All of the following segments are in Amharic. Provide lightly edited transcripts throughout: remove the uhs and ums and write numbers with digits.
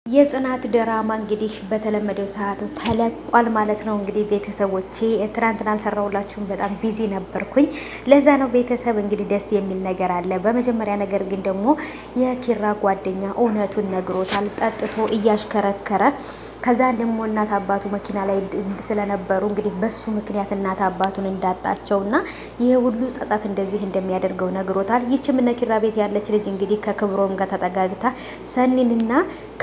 የጽናት ድራማ እንግዲህ በተለመደው ሰዓቱ ተለቋል ማለት ነው። እንግዲህ ቤተሰቦቼ ትናንትና አልሰራሁላችሁም፣ በጣም ቢዚ ነበርኩኝ። ለዛ ነው ቤተሰብ። እንግዲህ ደስ የሚል ነገር አለ። በመጀመሪያ ነገር ግን ደግሞ የኪራ ጓደኛ እውነቱን ነግሮታል፣ ጠጥቶ እያሽከረከረ። ከዛ ደግሞ እናት አባቱ መኪና ላይ ስለነበሩ እንግዲህ በሱ ምክንያት እናት አባቱን እንዳጣቸውና ይሄ ሁሉ ጸጸት እንደዚህ እንደሚያደርገው ነግሮታል። ይችም እነ ኪራ ቤት ያለች ልጅ እንግዲህ ከክብሮም ጋር ተጠጋግታ ሰኒንና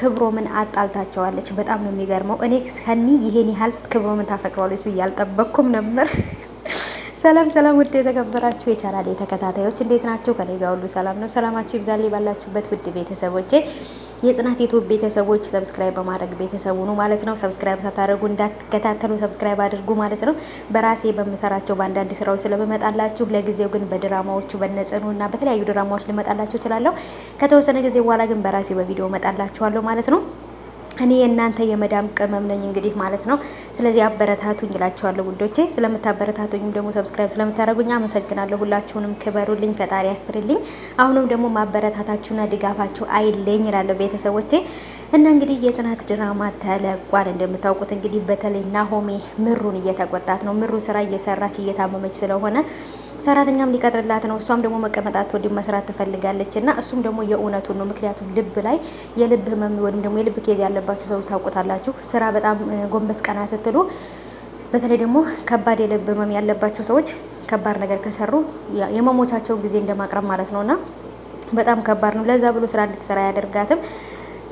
ክብሮምን አጣልታቸዋለች። በጣም ነው የሚገርመው። እኔ ሰኒ ይሄን ያህል ክብሮምን ታፈቅረዋለች ብዬ አልጠበቅኩም ነበር። ሰላም ሰላም፣ ውድ የተከበራችሁ የቻናሌ ተከታታዮች እንዴት ናቸው? ከኔ ጋር ሁሉ ሰላም ነው። ሰላማችሁ ይብዛልኝ ባላችሁበት ውድ ቤተሰቦቼ። የጽናት ዩቲዩብ ቤተሰቦች ሰብስክራይብ በማድረግ ቤተሰቡ ነው ማለት ነው። ሰብስክራይብ ሳታደርጉ እንዳትከታተሉ ሰብስክራይብ አድርጉ ማለት ነው። በራሴ በምሰራቸው በአንዳንድ ስራዎች ስለምመጣላችሁ፣ ለጊዜው ግን በድራማዎቹ በነጽኑና በተለያዩ ድራማዎች ልመጣላችሁ እችላለሁ። ከተወሰነ ጊዜ በኋላ ግን በራሴ በቪዲዮ እመጣላችኋለሁ ማለት ነው። እኔ የእናንተ የመዳም ቅመም ነኝ እንግዲህ ማለት ነው። ስለዚህ አበረታቱኝ እላችኋለሁ ውዶቼ። ስለምታበረታቱኝም ደግሞ ሰብስክራይብ ስለምታደርጉኝ አመሰግናለሁ። ሁላችሁንም ክበሩልኝ፣ ፈጣሪ ያክብርልኝ። አሁንም ደግሞ ማበረታታችሁና ድጋፋችሁ አይለኝ እላለሁ ቤተሰቦቼ። እና እንግዲህ የጽናት ድራማ ተለቋል። እንደምታውቁት እንግዲህ በተለይ ናሆሜ ምሩን እየተቆጣት ነው። ምሩ ስራ እየሰራች እየታመመች ስለሆነ ሰራተኛም ሊቀጥርላት ነው። እሷም ደግሞ መቀመጣት ወዲህ መስራት ትፈልጋለች እና እሱም ደግሞ የእውነቱን ነው። ምክንያቱም ልብ ላይ የልብ ህመም ወይም ደግሞ የልብ ኬዝ ያለባችሁ ሰዎች ታውቁታላችሁ። ስራ በጣም ጎንበስ ቀና ስትሉ፣ በተለይ ደግሞ ከባድ የልብ ህመም ያለባቸው ሰዎች ከባድ ነገር ከሰሩ የመሞቻቸውን ጊዜ እንደማቅረብ ማለት ነውና በጣም ከባድ ነው። ለዛ ብሎ ስራ እንድትሰራ ያደርጋትም።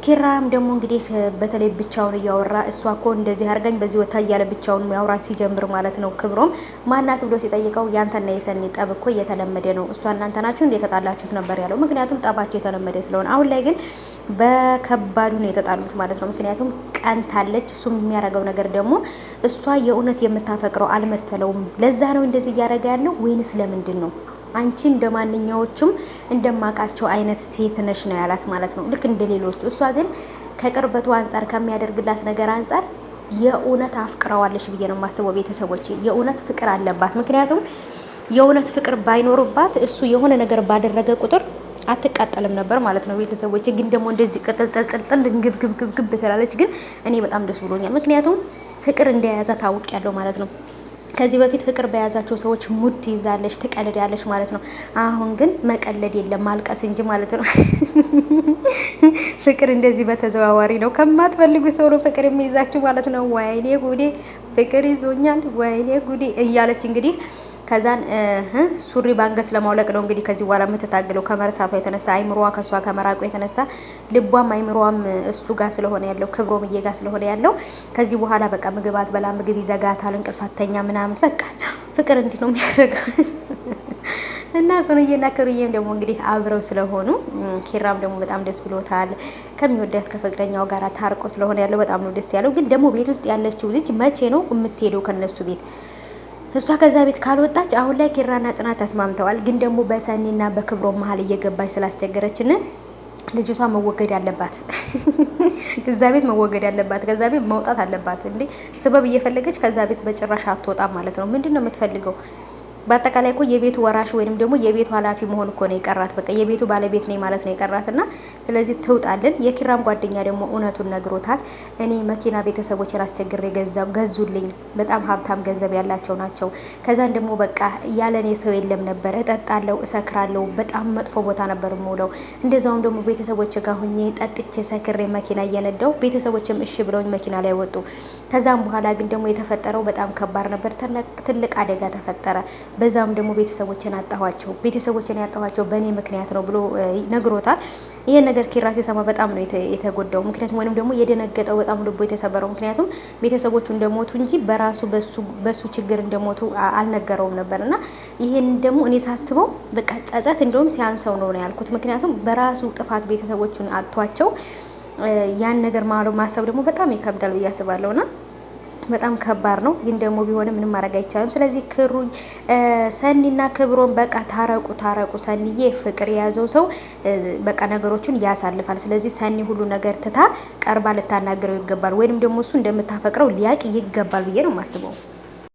ኪራም ደግሞ እንግዲህ በተለይ ብቻውን እያወራ እሷ እኮ እንደዚህ አድርጋኝ በዚህ ወታ እያለ ብቻውን ያወራ ሲጀምር ማለት ነው። ክብሮም ማናት ብሎ ሲጠይቀው ያንተና የሰኒ ጠብ እኮ እየተለመደ ነው፣ እሷ እናንተ ናችሁ እንደ የተጣላችሁት ነበር ያለው። ምክንያቱም ጠባቸው የተለመደ ስለሆነ፣ አሁን ላይ ግን በከባዱ ነው የተጣሉት ማለት ነው። ምክንያቱም ቀንታለች። እሱም የሚያደርገው ነገር ደግሞ እሷ የእውነት የምታፈቅረው አልመሰለውም። ለዛ ነው እንደዚህ እያደረገ ያለው ወይንስ ለምንድን ነው? አንቺ እንደ ማንኛዎቹም እንደማቃቸው አይነት ሴት ነሽ ነው ያላት ማለት ነው፣ ልክ እንደ ሌሎቹ። እሷ ግን ከቅርበቱ አንጻር ከሚያደርግላት ነገር አንጻር የእውነት አፍቅረዋለች ብዬ ነው የማስበው ቤተሰቦች። የእውነት ፍቅር አለባት። ምክንያቱም የእውነት ፍቅር ባይኖርባት እሱ የሆነ ነገር ባደረገ ቁጥር አትቃጠልም ነበር ማለት ነው ቤተሰቦች። ግን ደግሞ እንደዚህ ቅጥልጥልጥል ግብግብግብ ስላለች ግን እኔ በጣም ደስ ብሎኛል። ምክንያቱም ፍቅር እንደያዘ ታውቅ ያለው ማለት ነው። ከዚህ በፊት ፍቅር በያዛቸው ሰዎች ሙድ ትይዛለች፣ ትቀልዳለች ማለት ነው። አሁን ግን መቀለድ የለም ማልቀስ እንጂ ማለት ነው። ፍቅር እንደዚህ በተዘዋዋሪ ነው። ከማትፈልጉ ሰው ነው ፍቅር የሚይዛችሁ ማለት ነው። ወይኔ ጉዴ ፍቅር ይዞኛል፣ ወይኔ ጉዴ እያለች እንግዲህ ከዛን ሱሪ ባንገት ለማውለቅ ነው እንግዲህ ከዚህ በኋላ የምትታገለው ከመርሳቷ የተነሳ አይምሮዋ ከሷ ከመራቁ የተነሳ ልቧም አይምሮዋም እሱ ጋር ስለሆነ ያለው ክብሮም እየጋ ስለሆነ ያለው ከዚህ በኋላ በቃ ምግብ አትበላ፣ ምግብ ይዘጋታል፣ እንቅልፋተኛ ምናምን በቃ ፍቅር እንዲህ ነው የሚያደርገው። እና ሶንዬና ክሩዬም ደግሞ እንግዲህ አብረው ስለሆኑ ኪራም ደግሞ በጣም ደስ ብሎታል። ከሚወዳት ከፍቅረኛው ጋር ታርቆ ስለሆነ ያለው በጣም ነው ደስ ያለው። ግን ደግሞ ቤት ውስጥ ያለችው ልጅ መቼ ነው የምትሄደው ከነሱ ቤት? እሷ ከዛ ቤት ካልወጣች አሁን ላይ ኪራና ጽናት ተስማምተዋል። ግን ደግሞ በሰኒና በክብሮም መሀል እየገባች ስላስቸገረችን ልጅቷ መወገድ ያለባት ከዛ ቤት መወገድ ያለባት፣ ከዛ ቤት መውጣት አለባት። እንዴ ስበብ እየፈለገች ከዛ ቤት በጭራሽ አትወጣም ማለት ነው። ምንድነው የምትፈልገው? በአጠቃላይ እኮ የቤቱ ወራሽ ወይንም ደግሞ የቤቱ ኃላፊ መሆን እኮ ነው የቀራት። በቃ የቤቱ ባለቤት ነኝ ማለት ነው የቀራትና ስለዚህ ትውጣልን። የኪራም ጓደኛ ደግሞ እውነቱን ነግሮታል። እኔ መኪና ቤተሰቦችን አስቸግሬ ገዙልኝ፣ በጣም ሀብታም ገንዘብ ያላቸው ናቸው። ከዛን ደግሞ በቃ ያለኔ ሰው የለም ነበር፣ እጠጣለሁ፣ እሰክራለሁ፣ በጣም መጥፎ ቦታ ነበር የምውለው። እንደዛውም ደግሞ ቤተሰቦች ጋር ሁኜ ጠጥቼ ሰክሬ መኪና እየነዳው ቤተሰቦችም እሺ ብለውኝ መኪና ላይ ወጡ። ከዛም በኋላ ግን ደግሞ የተፈጠረው በጣም ከባድ ነበር። ትልቅ አደጋ ተፈጠረ። በዛም ደግሞ ቤተሰቦችን ያጣኋቸው በእኔ ምክንያት ነው ብሎ ነግሮታል። ይሄን ነገር ኪራ ሲሰማ በጣም ነው የተጎዳው። ምክንያቱም ወይንም ደግሞ የደነገጠው በጣም ልቦ የተሰበረው። ምክንያቱም ቤተሰቦቹ እንደሞቱ እንጂ በራሱ በሱ ችግር እንደሞቱ አልነገረውም ነበርና ይሄን ደግሞ እኔ ሳስበው በቃ ጸጸት እንደውም ሲያንሰው ነው ያልኩት። ምክንያቱም በራሱ ጥፋት ቤተሰቦቹን አጥቷቸው ያን ነገር ማሰብ ደግሞ በጣም ይከብዳል ብዬ አስባለሁና በጣም ከባድ ነው። ግን ደግሞ ቢሆንም ምንም ማድረግ አይቻልም። ስለዚህ ሰኒና ክብሮም በቃ ታረቁ። ሰኒዬ ፍቅር የያዘው ሰው በቃ ነገሮችን ያሳልፋል። ስለዚህ ሰኒ ሁሉ ነገር ትታ ቀርባ ልታናገረው ይገባል። ወይንም ደግሞ እሱ እንደምታፈቅረው ሊያቅ ይገባል ብዬ ነው የማስበው።